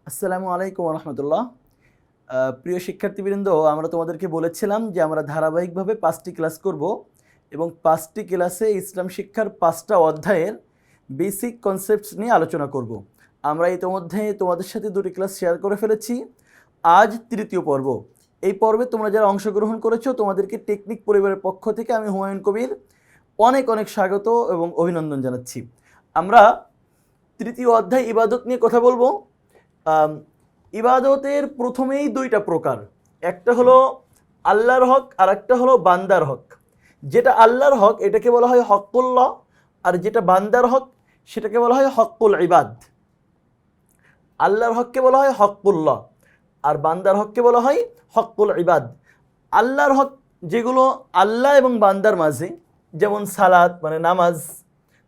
আসসালামু আলাইকুম রহমতুল্লাহ। প্রিয় শিক্ষার্থীবৃন্দ, আমরা তোমাদেরকে বলেছিলাম যে আমরা ধারাবাহিকভাবে 5টি ক্লাস করব এবং 5টি ক্লাসে ইসলাম শিক্ষার 5টা অধ্যায়ের বেসিক কনসেপ্টস নিয়ে আলোচনা করব। আমরা ইতোমধ্যে তোমাদের সাথে 2টি ক্লাস শেয়ার করে ফেলেছি। আজ তৃতীয় পর্ব। এই পর্বে তোমরা যারা অংশগ্রহণ করেছো তোমাদেরকে টেকনিক পরিবারের পক্ষ থেকে আমি হুমায়ুন কবির অনেক অনেক স্বাগত এবং অভিনন্দন জানাচ্ছি। আমরা তৃতীয় অধ্যায় ইবাদত নিয়ে কথা বলবো। ইবাদতের প্রথমেই 2টা প্রকার, একটা হলো আল্লাহর হক আর একটা হলো বান্দার হক। যেটা আল্লাহর হক এটাকে বলা হয় হকুল্লাহ, আর যেটা বান্দার হক সেটাকে বলা হয় হকুল ইবাদ। আল্লাহর হককে বলা হয় হকুল্লাহ আর বান্দার হককে বলা হয় হকুল ইবাদ। আল্লাহর হক যেগুলো আল্লাহ এবং বান্দার মাঝে, যেমন সালাত মানে নামাজ,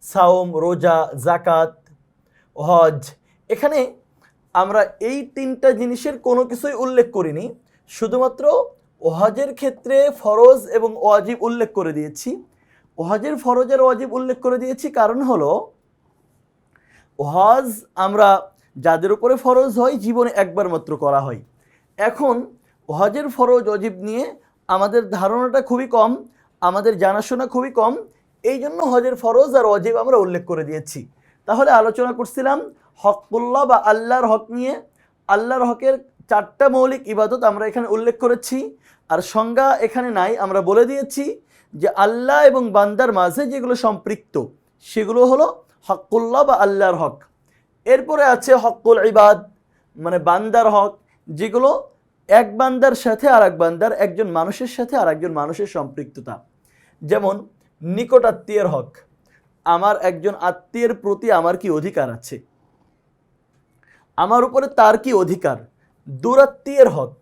সাওম, রোজা, জাকাত, হজ, এখানে আমরা এই 3টা জিনিসের কোনো কিছুই উল্লেখ করিনি, শুধুমাত্র হজের ক্ষেত্রে ফরজ এবং ওয়াজিব উল্লেখ করে দিয়েছি। হজের ফরজ আর ওয়াজিব উল্লেখ করে দিয়েছি কারণ হলো হজ আমরা যাদের উপরে ফরজ হয় জীবনে একবার মাত্র করা হয়। এখন হজের ফরজ ওয়াজিব নিয়ে আমাদের ধারণাটা খুবই কম, আমাদের জানাশোনা খুবই কম, এই জন্য হজের ফরজ আর ওয়াজিব আমরা উল্লেখ করে দিয়েছি। তাহলে আলোচনা করছিলাম হকুল্লাহ বা আল্লাহর হক নিয়ে। আল্লাহর হকের 4টা মৌলিক ইবাদত আমরা এখানে উল্লেখ করেছি, আর সংজ্ঞা এখানে নাই, আমরা বলে দিয়েছি যে আল্লাহ এবং বান্দার মাঝে যেগুলো সম্পৃক্ত সেগুলো হলো হকুল্লাহ বা আল্লাহর হক। এরপরে আছে হকুল ইবাদ মানে বান্দার হক, যেগুলো এক বান্দার সাথে আর এক বান্দার, একজন মানুষের সাথে আর একজন মানুষের সম্পৃক্ততা। যেমন নিকটাত্মীয়ের হক, আমার একজন আত্মীয়ের প্রতি আমার কি অধিকার আছে, আমার উপরে তার কি অধিকার। দূরাত্মীয়ের হক,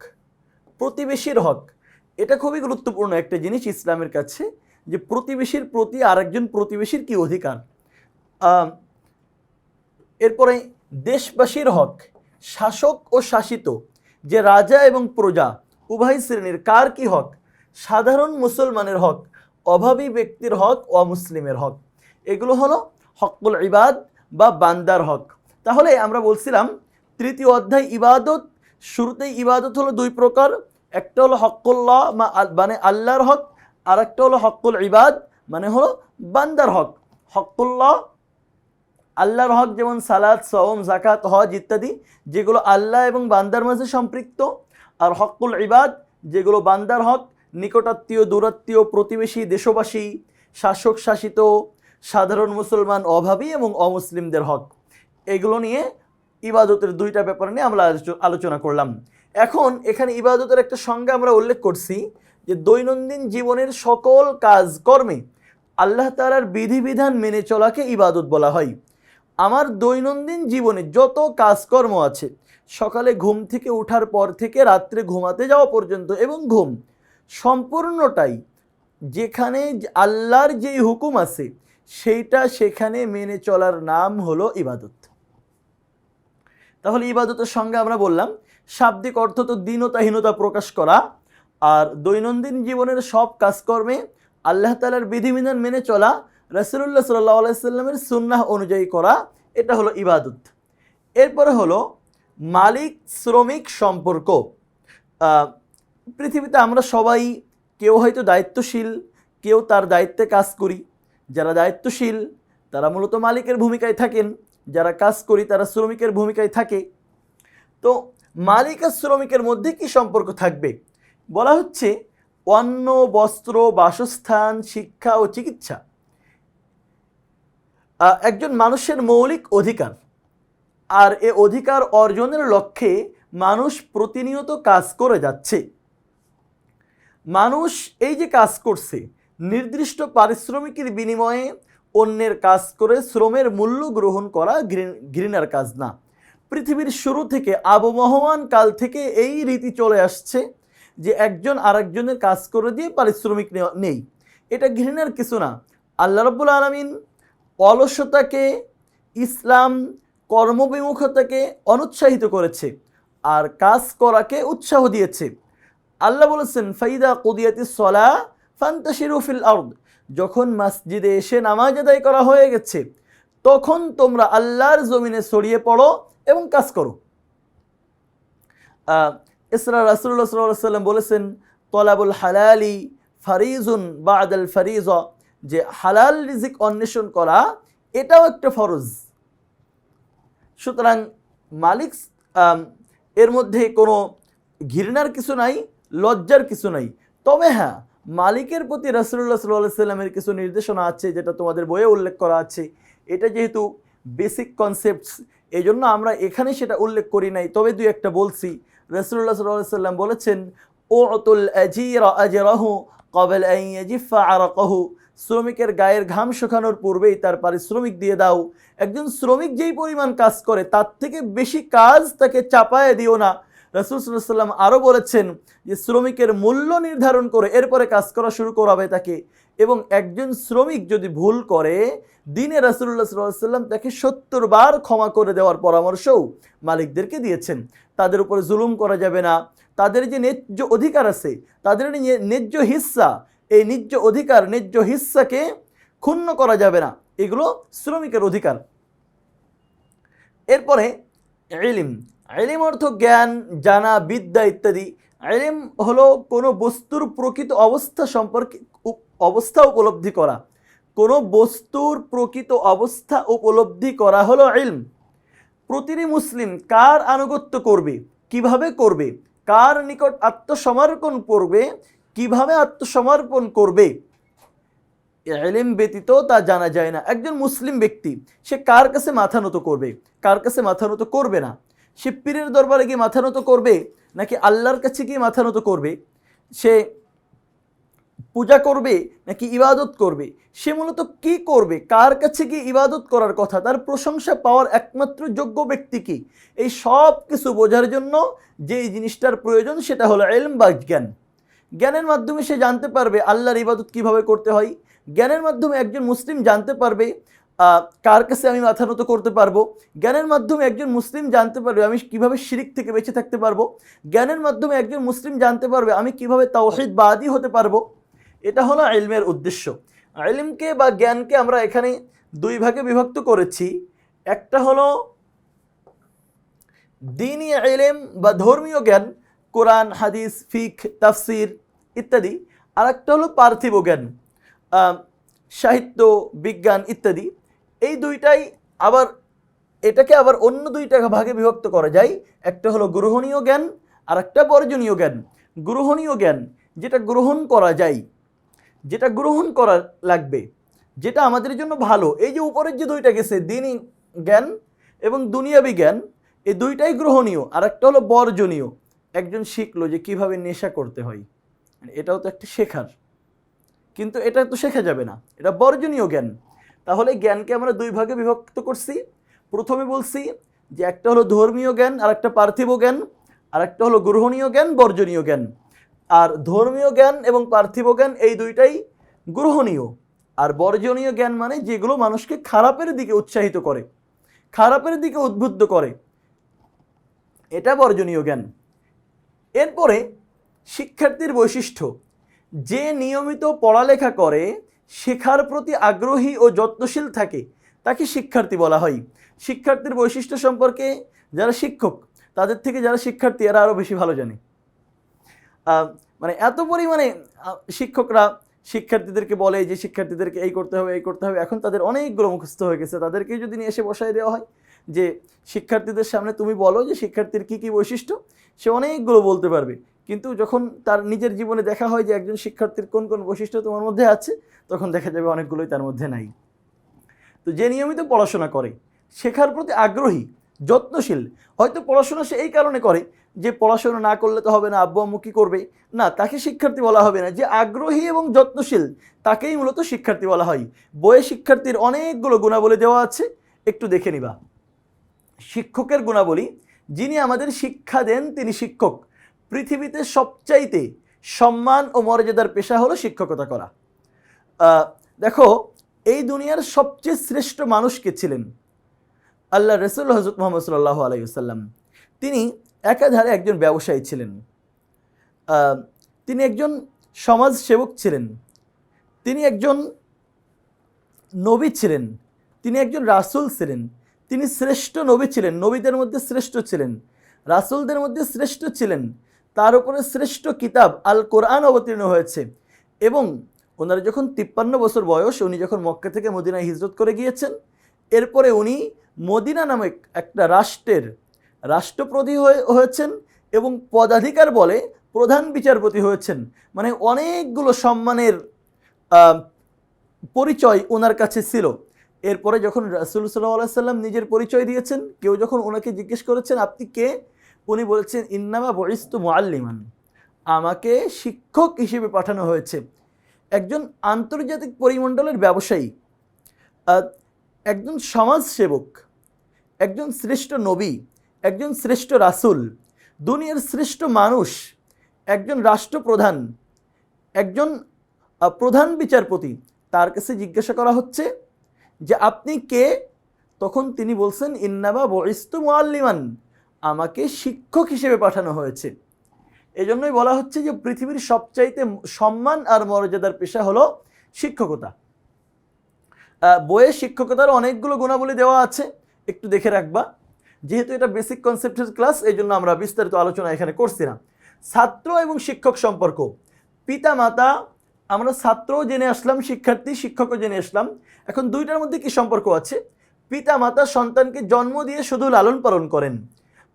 প্রতিবেশীর হক, এটা খুবই গুরুত্বপূর্ণ একটা জিনিস ইসলামের কাছে, যে প্রতিবেশীর প্রতি আরেকজন প্রতিবেশীর কি অধিকার। এরপরে দেশবাসীর হক, শাসক ও শাসিত, যে রাজা এবং প্রজা উভয় শ্রেণীর কার কি হক, সাধারণ মুসলমানের হক, অভাবী ব্যক্তির হক, অমুসলিমের হক, এগুলো হলো হকুল ইবাদ বা বান্দার হক। তাহলে আমরা বলছিলাম তৃতীয় অধ্যায় ইবাদত, শুরুতেই ইবাদত হলো 2 প্রকার, একটা হলো হকুল্লাহ মানে আল্লাহর হক, আর একটা হলো হকুল ইবাদ মানে হলো বান্দার হক। হকুল্লাহ আল্লাহর হক যেমন সালাত, সাওম, জাকাত, হজ ইত্যাদি, যেগুলো আল্লাহ এবং বান্দার মাঝে সম্পৃক্ত। আর হকুল ইবাদ যেগুলো বান্দার হক, নিকটাত্মীয়, দূরাত্মীয়, প্রতিবেশী, দেশবাসী, শাসক শাসিত, সাধারণ মুসলমান, অভাবী এবং অমুসলিমদের হক। এগুলো নিয়ে ইবাদতের 2টা ব্যাপার নিয়ে আমরা আলোচনা করলাম। এখন এখানে ইবাদতের একটা সংজ্ঞা আমরা উল্লেখ করছি, যে দৈনন্দিন জীবনের সকল কাজকর্মে আল্লাহ তাআলার বিধিবিধান মেনে চলাকে ইবাদত বলা হয়। আমার দৈনন্দিন জীবনে যত কাজকর্ম আছে, সকালে ঘুম থেকে ওঠার পর থেকে রাত্রে ঘুমাতে যাওয়া পর্যন্ত এবং ঘুম, সম্পূর্ণটাই যেখানে আল্লাহর যেই হুকুম আছে সেইটা সেখানে মেনে চলার নাম হলো ইবাদত। তাহলে ইবাদতের সঙ্গে আমরা বললাম শাব্দিক অর্থ তো দীনতাহীনতা প্রকাশ করা, আর দৈনন্দিন জীবনের সব কাজকর্মে আল্লাহ তাআলার বিধিবিধান মেনে চলা, রাসূলুল্লাহ সাল্লাল্লাহু আলাইহি সাল্লামের সুন্নাহ অনুযায়ী করা, এটা হলো ইবাদত। এরপরে হলো মালিক শ্রমিক সম্পর্ক। পৃথিবীতে আমরা সবাই কেউ হয়তো দায়িত্বশীল, কেউ তার দায়িত্বে কাজ করি। যারা দায়িত্বশীল তারা মূলত মালিকের ভূমিকায় থাকেন, যারা কাজ করি তারা শ্রমিকের ভূমিকায় থাকে। তো মালিক আর শ্রমিকের মধ্যে কি সম্পর্ক থাকবে? বলা হচ্ছে অন্ন, বস্ত্র, বাসস্থান, শিক্ষা ও চিকিৎসা একজন মানুষের মৌলিক অধিকার, আর এ অধিকার অর্জনের লক্ষ্যে মানুষ প্রতিনিয়ত কাজ করে যাচ্ছে। মানুষ এই যে কাজ করছে, নির্দিষ্ট পারিশ্রমিকের বিনিময়ে অন্যের কাজ করে শ্রমের মূল্য গ্রহণ করা ঘৃণার কাজ না। পৃথিবীর শুরু থেকে আবহমান কাল থেকে এই রীতি চলে আসছে যে একজন আরেকজনের কাজ করে দিয়ে পারিশ্রমিক নেই, এটা ঘৃণার কিছু না। আল্লাহ রাব্বুল আলামিন অলসতাকে, ইসলাম কর্মবিমুখতাকে অনুৎসাহিত করেছে আর কাজ করাকে উৎসাহ দিয়েছে। আল্লাহ বলেছেন ফাইদা কুদিয়াতিস সালাহ ফান্তাশিরু ফিল আরদ, যখন মসজিদে এসে নামাজ আদায় করা হয়ে গেছে তখন তোমরা আল্লাহর জমিনে ছড়িয়ে পড়ো এবং কাজ করো। এছাড়া রাসূলুল্লাহ সাল্লাল্লাহু আলাইহি ওয়াসাল্লাম বলেছেন তলাবুল হালালি ফারিজুন বাদাল ফারিজা, যে হালাল রিজিক অন্বেষণ করা এটাও একটা ফরজ। সুতরাং মালিক এর মধ্যে কোনো ঘৃণার কিছু নাই, লজ্জার কিছু নাই। তবে হ্যাঁ, মালিকের প্রতি রাসূলুল্লাহ সাল্লাল্লাহু আলাইহি ওয়াসাল্লামের কিছু নির্দেশনা আছে, যেটা তোমাদের বইয়ে উল্লেখ করা আছে। এটা যেহেতু বেসিক কনসেপ্টস, এই জন্য আমরা এখানে সেটা উল্লেখ করি নাই, তবে দুই একটা বলছি। রাসূলুল্লাহ সাল্লাল্লাহু আলাইহি ওয়াসাল্লাম বলেছেন উতুল আজিরা আজরাহু ক্বাবলা আন ইয়াজিফা আরাকাহু, শ্রমিকের গায়ের ঘাম শুকানোর পূর্বেই তার পারিশ্রমিক দিয়ে দাও। একজন শ্রমিক যেই পরিমাণ কাজ করে তার থেকে বেশি কাজ তাকে চাপায় দিও না। রাসূল সাল্লাল্লাহু আলাইহি ওয়াসাল্লাম আরও বলেছেন যে শ্রমিকের মূল্য নির্ধারণ করে এরপরে কাজ করা শুরু করাবে তাকে। এবং একজন শ্রমিক যদি ভুল করে, দিনে রাসূলুল্লাহ সাল্লাল্লাহু আলাইহি ওয়াসাল্লাম তাকে ৭০ বার ক্ষমা করে দেওয়ার পরামর্শও মালিকদেরকে দিয়েছেন। তাদের উপরে জুলুম করা যাবে না, তাদের যে ন্যায্য অধিকার আছে, তাদের ন্যায্য হিস্সা, এই ন্যায্য অধিকার, ন্যায্য হিস্সাকে ক্ষুণ্ণ করা যাবে না। এগুলো শ্রমিকের অধিকার। এরপরে ইলম, ইলম অর্থ জ্ঞান, জানা, বিদ্যা ইত্যাদি। ইলম হলো কোনো বস্তুর প্রকৃত অবস্থা সম্পর্কে অবস্থা উপলব্ধি করা। কোনো বস্তুর প্রকৃত অবস্থা উপলব্ধি করা হলো ইলম। প্রতিটি মুসলিম কার আনুগত্য করবে, কিভাবে করবে, কার নিকট আত্মসমর্পণ করবে, কিভাবে আত্মসমর্পণ করবে, ইলম ব্যতীত তা জানা যায় না। একজন মুসলিম ব্যক্তি সে কার কাছে মাথা নত করবে, কার কাছে মাথা নত করবে না, সে পীরের দরবারে গিয়ে মাথা নত করবে নাকি আল্লাহর কাছে গিয়ে মাথা নত করবে, সে পূজা করবে নাকি ইবাদত করবে, সে মূলত কি করবে, কার কাছে গিয়ে ইবাদত করার কথা, তার প্রশংসা পাওয়ার একমাত্র যোগ্য ব্যক্তি কি, এই সব কিছু বোঝার জন্য যে জিনিসটার প্রয়োজন সেটা হলো ইলম বা জ্ঞান। জ্ঞানের মাধ্যমে সে জানতে পারবে আল্লাহর ইবাদত কিভাবে করতে হয়। জ্ঞানের মাধ্যমে একজন মুসলিম জানতে পারবে কার কাছে আমি মাথা নত করতে পারবো। জ্ঞানের মাধ্যমে একজন মুসলিম জানতে পারবে আমি কিভাবে শিরিক থেকে বেঁচে থাকতে পারবো। জ্ঞানের মাধ্যমে একজন মুসলিম জানতে পারবে আমি কিভাবে তাওহীদবাদী হতে পারবো। এটা হলো ইলমের উদ্দেশ্য। ইলমকে বা জ্ঞানকে আমরা এখানে দুই ভাগে বিভক্ত করেছি। একটা হলো দ্বীনি ইলম বা ধর্মীয় জ্ঞান, কোরআন, হাদিস, ফিকহ, তাফসির ইত্যাদি। আর একটা হলো পার্থিব জ্ঞান, সাহিত্য, বিজ্ঞান ইত্যাদি। এই দুইটাই আবার এটাকে আবার অন্য দুইটা ভাগে বিভক্ত করা যায়। একটা হলো গ্রহণীয় জ্ঞান আর একটা বর্জনীয় জ্ঞান। গ্রহণীয় জ্ঞান যেটা গ্রহণ করা যায়, যেটা গ্রহণ করা লাগবে, যেটা আমাদের জন্য ভালো। এই যে উপরের যে দুইটা গেছে, দ্বীনি জ্ঞান এবং দুনিয়াবি জ্ঞান, এই দুইটাই গ্রহণীয়। আর একটা হলো বর্জনীয়। একজন শিখলো যে কিভাবে নেশা করতে হয়, এটাও তো একটা শেখার, কিন্তু এটা তো শেখা যাবে না, এটা বর্জনীয় জ্ঞান। তাহলে জ্ঞানকে আমরা দুই ভাগে বিভক্ত করছি। প্রথমে বলছি যে একটা হলো ধর্মীয় জ্ঞান আর একটা পার্থিব জ্ঞান, আর একটা হলো গ্রহণীয় জ্ঞান, বর্জনীয় জ্ঞান। আর ধর্মীয় জ্ঞান এবং পার্থিব জ্ঞান এই দুইটাই গ্রহণীয়। আর বর্জনীয় জ্ঞান মানে যেগুলো মানুষকে খারাপের দিকে উৎসাহিত করে, খারাপের দিকে উদ্বুদ্ধ করে, এটা বর্জনীয় জ্ঞান। এরপরে শিক্ষার্থীর বৈশিষ্ট্য, যে নিয়মিত পড়ালেখা করে, শেখার প্রতি আগ্রহী ও যত্নশীল থাকে, তাকে শিক্ষার্থী বলা হয়। শিক্ষার্থীর বৈশিষ্ট্য সম্পর্কে যারা শিক্ষক তাদের থেকে যারা শিক্ষার্থী এরা আরও বেশি ভালো জানে। মানে এত পরিমাণে শিক্ষকরা শিক্ষার্থীদেরকে বলে যে শিক্ষার্থীদেরকে এই করতে হবে, এই করতে হবে। এখন তাদের অনেকগুলো মুখস্থ হয়ে গেছে, তাদেরকে যদি নিয়ে এসে বসায় দেওয়া হয় যে শিক্ষার্থীদের সামনে তুমি বলো যে শিক্ষার্থীর কী কী বৈশিষ্ট্য, সে অনেকগুলো বলতে পারবে। কিন্তু যখন তার নিজের জীবনে দেখা হয় যে একজন শিক্ষার্থীর কোন কোন বৈশিষ্ট্য তোমার মধ্যে আছে, তখন দেখা যাবে অনেকগুলোই তার মধ্যে নাই। তো যে নিয়মিত পড়াশোনা করে, শেখার প্রতি আগ্রহী, যত্নশীল, হয়তো পড়াশোনা সে এই কারণে করে যে পড়াশোনা না করলে তো হবে না, আব্বু আম্মু কী করবে, না, তাকে শিক্ষার্থী বলা হবে না। যে আগ্রহী এবং যত্নশীল তাকেই মূলত শিক্ষার্থী বলা হয়। বইয়ে শিক্ষার্থীর অনেকগুলো গুণাবলী দেওয়া আছে, একটু দেখে নিবা। শিক্ষকের গুণাবলী, যিনি আমাদের শিক্ষা দেন তিনি শিক্ষক। পৃথিবীতে সবচাইতে সম্মান ও মর্যাদার পেশা হলো শিক্ষকতা করা। দেখো, এই দুনিয়ার সবচেয়ে শ্রেষ্ঠ মানুষ কে ছিলেন? আল্লাহ রসুল হযরত মুহাম্মদ সাল্লাল্লাহু আলাইহি ওয়াসাল্লাম। তিনি একাধারে একজন ব্যবসায়ী ছিলেন, তিনি একজন সমাজসেবক ছিলেন, তিনি একজন নবী ছিলেন, তিনি একজন রাসূল ছিলেন, তিনি শ্রেষ্ঠ নবী ছিলেন, নবীদের মধ্যে শ্রেষ্ঠ ছিলেন। রাসূলদের মধ্যে শ্রেষ্ঠ ছিলেন, তার উপরে শ্রেষ্ঠ কিতাব আল কোরআন অবতীর্ণ হয়েছে। এবং ওনার যখন 53 বছর বয়স, উনি যখন মক্কা থেকে মদিনায় হিজরত করে গিয়েছেন, এরপরে উনি মদিনা নামক একটা রাষ্ট্রের রাষ্ট্রপতি হয়েছেন এবং পদাধিকার বলে প্রধান বিচারপতি হয়েছেন। মানে অনেকগুলো সম্মানের পরিচয় ওনার কাছে ছিল। এরপরে যখন রাসূল সাল্লাল্লাহু আলাইহি সাল্লাম নিজের পরিচয় দিয়েছেন, কেউ যখন ওনাকে জিজ্ঞেস করেছেন আপনি কে, উনি বলেছেন ইন্নামা বুইস্তু মুআল্লিমান, আমাকে শিক্ষক হিসেবে পাঠানো হয়েছে। একজন আন্তর্জাতিক পরিমণ্ডলের ব্যবসায়ী, একজন সমাজসেবক, একজন শ্রেষ্ঠ নবী, একজন শ্রেষ্ঠ রাসূল, দুনিয়ার শ্রেষ্ঠ মানুষ, একজন রাষ্ট্রপ্রধান, একজন প্রধান বিচারপতি, তার কাছে জিজ্ঞাসা করা হচ্ছে যে আপনি কে? তখন তিনি বলছেন ইন্নামা বুইস্তু মুআল্লিমান, আমাকে শিক্ষক হিসেবে পাঠানো হয়েছে। এজন্যই বলা হচ্ছে যে পৃথিবীর সবচাইতে সম্মান আর মর্যাদার পেশা হলো শিক্ষকতা। বইয়ে শিক্ষকতার অনেকগুলো গুণাবলী দেওয়া আছে, একটু দেখে রাখবা। যেহেতু এটা বেসিক কনসেপ্টের ক্লাস, এই জন্য আমরা বিস্তারিত আলোচনা এখানে করছি না। ছাত্র এবং শিক্ষক সম্পর্ক, পিতা মাতা, আমরা ছাত্রও জেনে আসলাম, শিক্ষার্থী শিক্ষকও জেনে আসলাম। এখন দুইটার মধ্যে কি সম্পর্ক আছে? পিতা মাতা সন্তানকে জন্ম দিয়ে শুধু লালন পালন করেন,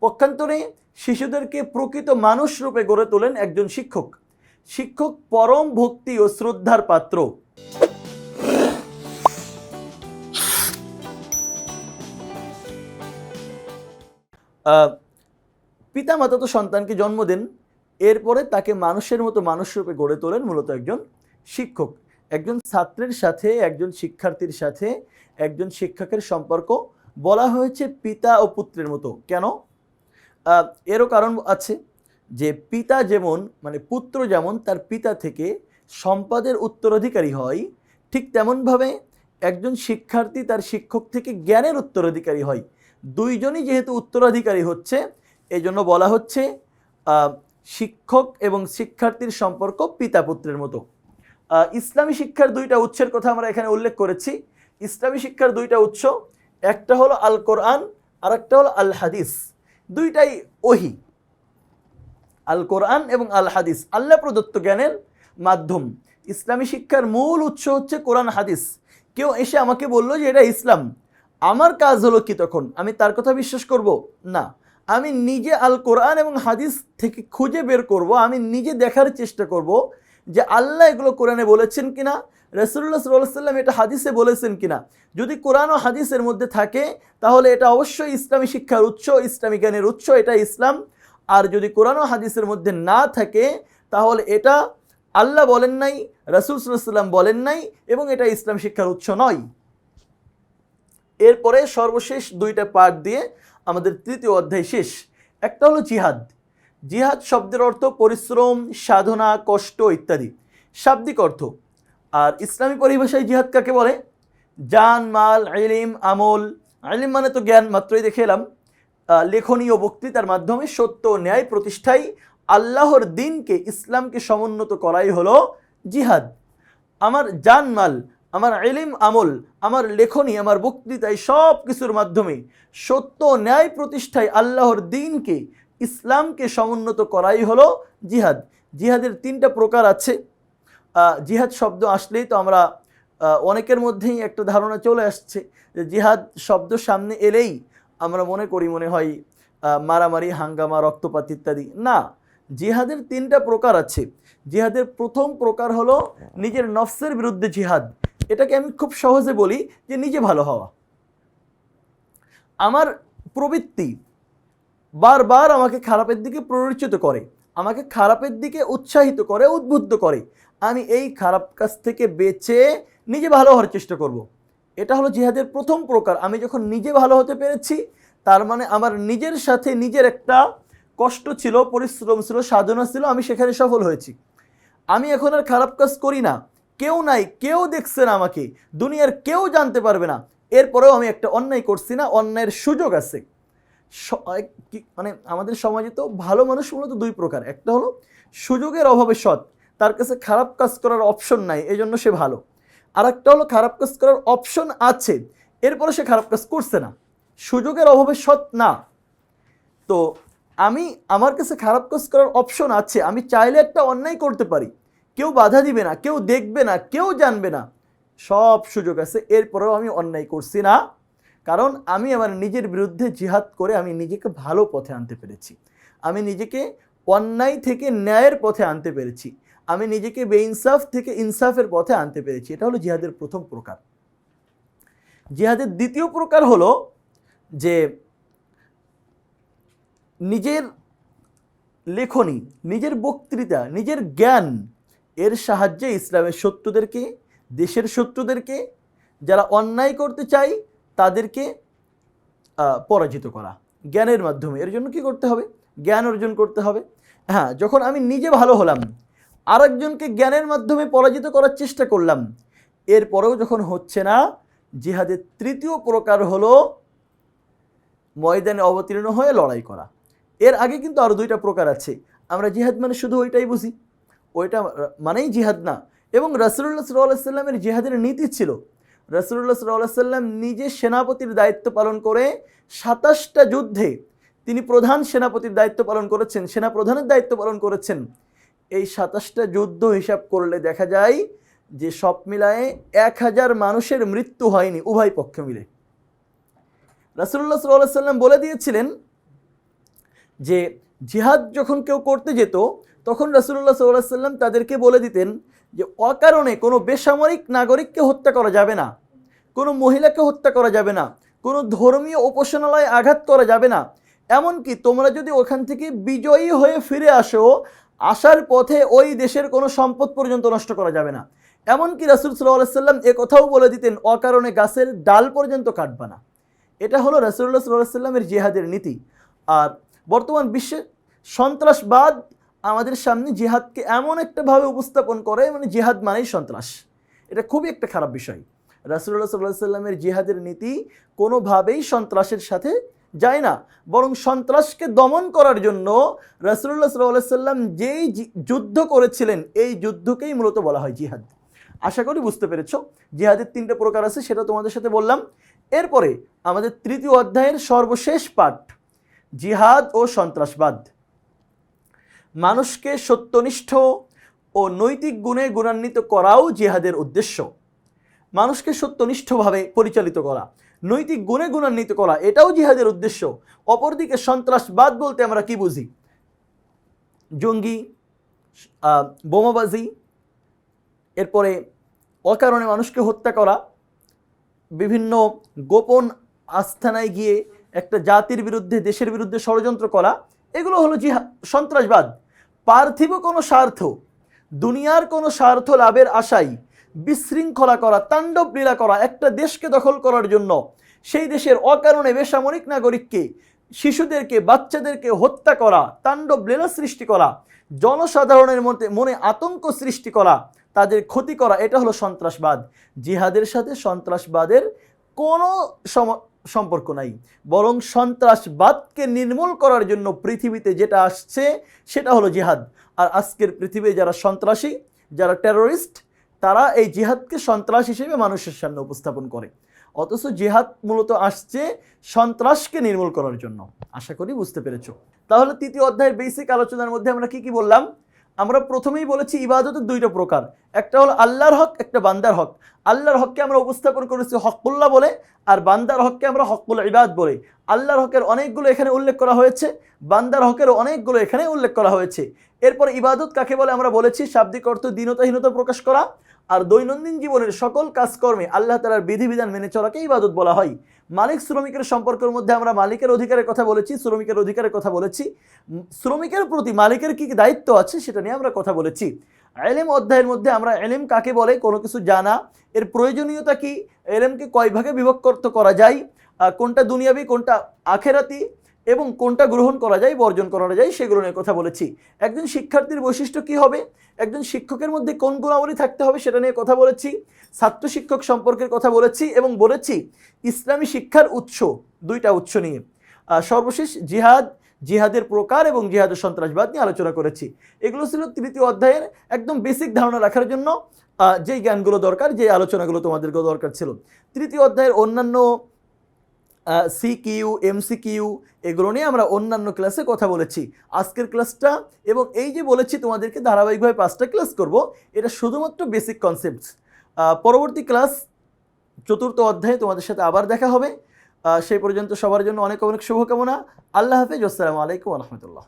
পক্ষান্তরে শিশুদেরকে প্রকৃত মানুষ রূপে গড়ে তোলেন একজন শিক্ষক। শিক্ষক পরম ভক্তি ও শ্রদ্ধার পাত্র। পিতা মাতা তো সন্তানকে জন্ম দেন, এরপরে তাকে মানুষের মতো মানুষ রূপে গড়ে তোলেন মূলত একজন শিক্ষক। একজন ছাত্রের সাথে, একজন শিক্ষার্থীর সাথে একজন শিক্ষকের সম্পর্ক বলা হয়েছে পিতা ও পুত্রের মতো। কেন? এরও কারণ আছে যে পিতা যেমন, মানে পুত্র যেমন তার পিতা থেকে সম্পদের উত্তরাধিকারী হয়, ঠিক তেমনভাবে একজন শিক্ষার্থী তার শিক্ষক থেকে জ্ঞানের উত্তরাধিকারী হয়। দুইজনই যেহেতু উত্তরাধিকারী হচ্ছে, এই জন্য বলা হচ্ছে শিক্ষক এবং শিক্ষার্থীর সম্পর্ক পিতা পুত্রের মতো। ইসলামী শিক্ষার দুইটা উৎসের কথা আমরা এখানে উল্লেখ করেছি। ইসলামী শিক্ষার দুইটা উৎস, একটা হলো আল কোরআন আর একটা হলো আল হাদিস। দুইটাই ওহী। আল কোরআন এবং আল হাদিস আল্লাহ প্রদত্ত জ্ঞানের মাধ্যম। ইসলামী শিক্ষার মূল উৎস হচ্ছে কোরআন হাদিস। কেউ এসে আমাকে বললো যে এটা ইসলাম, আমার কাজ হলো কি তখন? আমি তার কথা বিশ্বাস করব না। আমি নিজে আল কোরআন এবং হাদিস থেকে খুঁজে বের করব, আমি নিজে দেখার চেষ্টা করব যে আল্লাহ এগুলো কোরআনে বলেছেন কিনা, রাসূলুল্লাহ সাল্লাল্লাহু আলাইহি ওয়াসাল্লাম এটা হাদিসে বলেছেন কিনা। যদি কোরআন ও হাদিসের মধ্যে থাকে তাহলে এটা অবশ্যই ইসলামী শিক্ষার উৎস, ইসলামী জ্ঞানের উৎস, এটা ইসলাম। আর যদি কোরআন ও হাদিসের মধ্যে না থাকে তাহলে এটা আল্লাহ বলেন নাই, রাসূল সাল্লাল্লাহু আলাইহি ওয়াসাল্লাম বলেন নাই, এবং এটা ইসলাম শিক্ষার উৎস নয়। এরপরে সর্বশেষ দুইটা পার্ট দিয়ে আমাদের তৃতীয় অধ্যায় শেষ। একটা হলো জিহাদ। জিহাদ শব্দের অর্থ পরিশ্রম, সাধনা, কষ্ট ইত্যাদি, শাব্দিক অর্থ। আর ইসলামী পরিভাষায় জিহাদ কাকে বলে? জান, মাল, ইলম, আমল। ইলম মানে তো জ্ঞান, মাত্রই দেখে এলাম। লেখনী ও বক্তৃতার মাধ্যমে সত্য ও ন্যায় প্রতিষ্ঠায় আল্লাহর দ্বীনকে, ইসলামকে সমুন্নত করাই হলো জিহাদ। আমার জান মাল, আমার ইলম আমল, আমার লেখনী, আমার বক্তৃতা, এই সব কিছুর মাধ্যমে সত্য ন্যায় প্রতিষ্ঠায় আল্লাহর দ্বীনকে, ইসলামকে সমুন্নত করাই হলো জিহাদ। জিহাদের তিনটা প্রকার আছে। জিহাদ শব্দ আসলেই তো আমরা অনেকের মধ্যেই একটা ধারণা চলে আসছে যে জিহাদ শব্দ সামনে এলেই আমরা মনে হয় মারামারি, হাঙ্গামা, রক্তপাত ইত্যাদি। না, জিহাদের তিনটা প্রকার আছে। জিহাদের প্রথম প্রকার হলো নিজের নফসের বিরুদ্ধে জিহাদ। এটাকে আমি খুব সহজে বলি যে নিজে ভালো হওয়া। আমার প্রবৃত্তি বারবার আমাকে খারাপের দিকে প্ররোচিত করে, আমাকে খারাপের দিকে উৎসাহিত করে, উদ্বুদ্ধ করে। আমি এই খারাপ কাজ থেকে বেঁচে নিজে ভালো হওয়ার চেষ্টা করব। এটা হলো জিহাদের প্রথম প্রকার। আমি যখন নিজে ভালো হতে পেরেছি, তার মানে আমার নিজের সাথে নিজের একটা কষ্ট ছিল, পরিশ্রম ছিল, সাধনা ছিল, আমি সেখানে সফল হয়েছি। আমি এখন আর খারাপ কাজ করি না, কেউ নাই, কেউ দেখছে না আমাকে, দুনিয়ার কেউ জানতে পারবে না, এরপরেও আমি একটা অন্যায় করছি না, অন্যায়ের সুযোগ আছে। মানে আমাদের সমাজে তো ভালো মানুষ মূলত দুই প্রকার। একটা হলো সুযোগের অভাবে সৎ, তার কাছে খারাপ কাজ করার অপশন নাই, এই জন্য সে ভালো। আর একটা হলো খারাপ কাজ করার অপশন আছে, এরপরে সে খারাপ কাজ করছে না, সুযোগের অভাবে সৎ না। তো আমি আমার কাছে খারাপ কাজ করার অপশন আছে, আমি চাইলে একটা অন্যায় করতে পারি, কেউ বাধা দিবে না, কেউ দেখবে না, কেউ জানবে না, সব সুযোগ আছে, এরপরেও আমি অন্যায় করছি না, কারণ আমি আমার নিজের বিরুদ্ধে জিহাদ করে আমি নিজেকে ভালো পথে আনতে পেরেছি, আমি নিজেকে অন্যায় থেকে ন্যায়ের পথে আনতে পেরেছি, আমি নিজেকে বেইনসাফ থেকে ইনসাফের পথে আনতে পেরেছি। এটা হলো জিহাদের প্রথম প্রকার। জিহাদের দ্বিতীয় প্রকার হলো যে নিজের লেখনী, নিজের বক্তৃতা, নিজের জ্ঞান এর সাহায্যে ইসলামের শত্রুদেরকে, দেশের শত্রুদেরকে, যারা অন্যায় করতে চায় তাদেরকে পরাজিত করা জ্ঞানের মাধ্যমে। এর জন্য কি করতে হবে? জ্ঞান অর্জন করতে হবে। হ্যাঁ, যখন আমি নিজে ভালো হলাম, আরেকজনকে জ্ঞানের মাধ্যমে পরাজিত করার চেষ্টা করলাম, এরপরেও যখন হচ্ছে না, জিহাদের তৃতীয় প্রকার হলো ময়দানে অবতীর্ণ হয়ে লড়াই করা। এর আগে কিন্তু আরও দুইটা প্রকার আছে। আমরা জিহাদ মানে শুধু ওইটাই বুঝি, ওইটা মানেই জিহাদ না। এবং রাসূলুল্লাহ সাল্লাল্লাহু আলাইহি সাল্লামের জিহাদের নীতি ছিল, রাসূলুল্লাহ সাল্লাল্লাহু আলাইহি সাল্লাম নিজে সেনাপতির দায়িত্ব পালন করে ২৭টা যুদ্ধে তিনি প্রধান সেনাপতির দায়িত্ব পালন করেছেন, সেনাপ্রধানের দায়িত্ব পালন করেছেন। এই ২৭টা যুদ্ধ হিসাব করলে দেখা যায় যে সব মিলায়ে ১,০০০ মানুষের মৃত্যু হয়নি উভয় পক্ষ মিলে। রাসূলুল্লাহ সাল্লাল্লাহু আলাইহি সাল্লাম বলে দিয়েছিলেন যে জিহাদ যখন কেউ করতে যেত তখন রাসূলুল্লাহ সাল্লাল্লাহু আলাইহি সাল্লাম তাদেরকে বলে দিতেন যে অকারণে কোনো বেসামরিক নাগরিককে হত্যা করা যাবে না, কোনো মহিলাকে হত্যা করা যাবে না, কোনো ধর্মীয় উপাসনালয়ে আঘাত করা যাবে না, এমনকি তোমরা যদি ওখান থেকে বিজয়ী হয়ে ফিরে আসো, আসার পথে ওই দেশের কোনো সম্পদ পর্যন্ত নষ্ট করা যাবে না। এমনকি রাসূল সাল্লাল্লাহু আলাইহি সাল্লাম এ কথাও বলে দিতেন অকারণে গাছের ডাল পর্যন্ত কাটবা না। এটা হলো রাসূলুল্লাহ সাল্লাল্লাহু আলাইহি সাল্লামের জিহাদের নীতি। আর বর্তমান বিশ্বে সন্ত্রাসবাদ আমাদের সামনে জিহাদকে এমন একটাভাবে উপস্থাপন করে, মানে জিহাদ মানেই সন্ত্রাস। এটা খুবই একটা খারাপ বিষয়। রাসূলুল্লাহ সাল্লাল্লাহু আলাইহি সাল্লামের জিহাদের নীতি কোনোভাবেই সন্ত্রাসের সাথে যায় না, বরং সন্ত্রাসকে দমন করার জন্য রাসূলুল্লাহ সাল্লাল্লাহু আলাইহি সাল্লাম যেই যুদ্ধ করেছিলেন এই যুদ্ধকেই মূলত বলা হয় জিহাদ। আশা করি বুঝতে পেরেছ। জিহাদের 3টে প্রকার আছে, সেটা তোমাদের সাথে বললাম। এরপরে আমাদের তৃতীয় অধ্যায়ের সর্বশেষ পাঠ, জিহাদ ও সন্ত্রাসবাদ। মানুষকে সত্যনিষ্ঠ ও নৈতিক গুণে গুণান্বিত করাও জিহাদের উদ্দেশ্য। মানুষকে সত্যনিষ্ঠভাবে পরিচালিত করা, নৈতিক গুণে গুণান্বিত করা, এটাও জিহাদের উদ্দেশ্য। অপরদিকে সন্ত্রাসবাদ বলতে আমরা কি বুঝি? জঙ্গি, বোমাবাজি, এরপরে অকারণে মানুষকে হত্যা করা, বিভিন্ন গোপন আস্তানায় গিয়ে একটা জাতির বিরুদ্ধে, দেশের বিরুদ্ধে ষড়যন্ত্র করা, এগুলো হলো সন্ত্রাসবাদ। পার্থিব কোনো স্বার্থ, দুনিয়ার কোনো স্বার্থ লাভের আশায় বিশৃঙ্খলা করা, তাণ্ডব লীলা করা, একটা দেশকে দখল করার জন্য সেই দেশের অকারণে বেসামরিক নাগরিককে, শিশুদেরকে, বাচ্চাদেরকে হত্যা করা, তাণ্ডব লীলা সৃষ্টি করা, জনসাধারণের মনে আতঙ্ক সৃষ্টি করা, তাদের ক্ষতি করা, এটা হলো সন্ত্রাসবাদ। জিহাদের সাথে সন্ত্রাসবাদের কোনো সম্পর্ক নাই, বরং সন্ত্রাসবাদকে নির্মূল করার জন্য পৃথিবীতে যেটা আসছে সেটা হলো জিহাদ। আর আজকের পৃথিবী যারা সন্ত্রাসী, যারা টেরোরিস্ট, তারা এই জিহাদকে সন্ত্রাস হিসেবে মানুষের সামনে উপস্থাপন করে, অথচ জিহাদ মূলত আসছে সন্ত্রাসকে নির্মূল করার জন্য। আশা করি বুঝতে পেরেছো। তাহলে তৃতীয় অধ্যায়ের বেসিক আলোচনার মধ্যে আমরা কি কি বললাম? আমরা প্রথমেই বলেছি ইবাদতের 2টা প্রকার, একটা হলো আল্লাহর হক, একটা বান্দার হক। আল্লাহর হককে আমরা উপস্থাপন করেছি হকুল্লাহ বলে, আর বান্দার হককে আমরা হকুল ইবাদ বলে। আল্লাহর হকের অনেকগুলো এখানে উল্লেখ করা হয়েছে, বান্দার হকের অনেকগুলো এখানে উল্লেখ করা হয়েছে। এরপর ইবাদত কাকে বলে আমরা বলেছি, শাব্দিক অর্থ দীনতাহীনতা প্রকাশ করা, আর দৈনন্দিন জীবনের সকল কাজকর্মে আল্লাহ তাআলার বিধিবিধান মেনে চলাকে ইবাদত বলা হয়। মালিক শ্রমিকের সম্পর্কের মধ্যে আমরা মালিকের অধিকারের কথা বলেছি, শ্রমিকের অধিকারের কথা বলেছি, শ্রমিকের প্রতি মালিকের কি দায়িত্ব আছে সেটা নিয়ে আমরা কথা বলেছি। ইলম অধ্যায়ের মধ্যে আমরা ইলম কাকে বলে, কোনো কিছু জানা, এর প্রয়োজনীয়তা কি, ইলমকে কয় ভাগে বিভক্ত করা যায়, কোনটা দুনিয়াবি, কোনটা আখেরাতি, এবং কোনটা গ্রহণ করা যায়, বর্জন করা যায়, সেগুলো নিয়ে কথা বলেছি। একজন শিক্ষার্থীর বৈশিষ্ট্য কি হবে, একজন শিক্ষকের মধ্যে কোন গুণাবলী থাকতে হবে সেটা নিয়ে কথা বলেছি, ছাত্র শিক্ষক সম্পর্কের কথা বলেছি, এবং বলেছি ইসলামী শিক্ষার উৎস, 2টা উৎস নিয়ে। সর্বশেষ জিহাদ, জিহাদের প্রকার এবং জিহাদের সন্ত্রাসবাদ নিয়ে আলোচনা করেছি। এগুলো ছিল তৃতীয় অধ্যায়ের একদম বেসিক ধারণা রাখার জন্য যেই জ্ঞানগুলো দরকার, যে আলোচনাগুলো তোমাদেরকেও দরকার ছিল। তৃতীয় অধ্যায়ের অন্যান্য সিকিউ, এমসিকিউ, এগুলো নিয়ে আমরা অন্যান্য ক্লাসে কথা বলেছি। আজকের ক্লাসটা এবং এই যে বলেছি তোমাদেরকে ধারাবাহিকভাবে 5টা ক্লাস করব, এটা শুধুমাত্র বেসিক কনসেপ্টস। পরবর্তী ক্লাস 4র্থ অধ্যায়ে তোমাদের সাথে আবার দেখা হবে। সেই পর্যন্ত সবার জন্য অনেক অনেক শুভকামনা। আল্লাহ হাফেজ। আসসালামু আলাইকুম ওয়া রাহমাতুল্লাহ।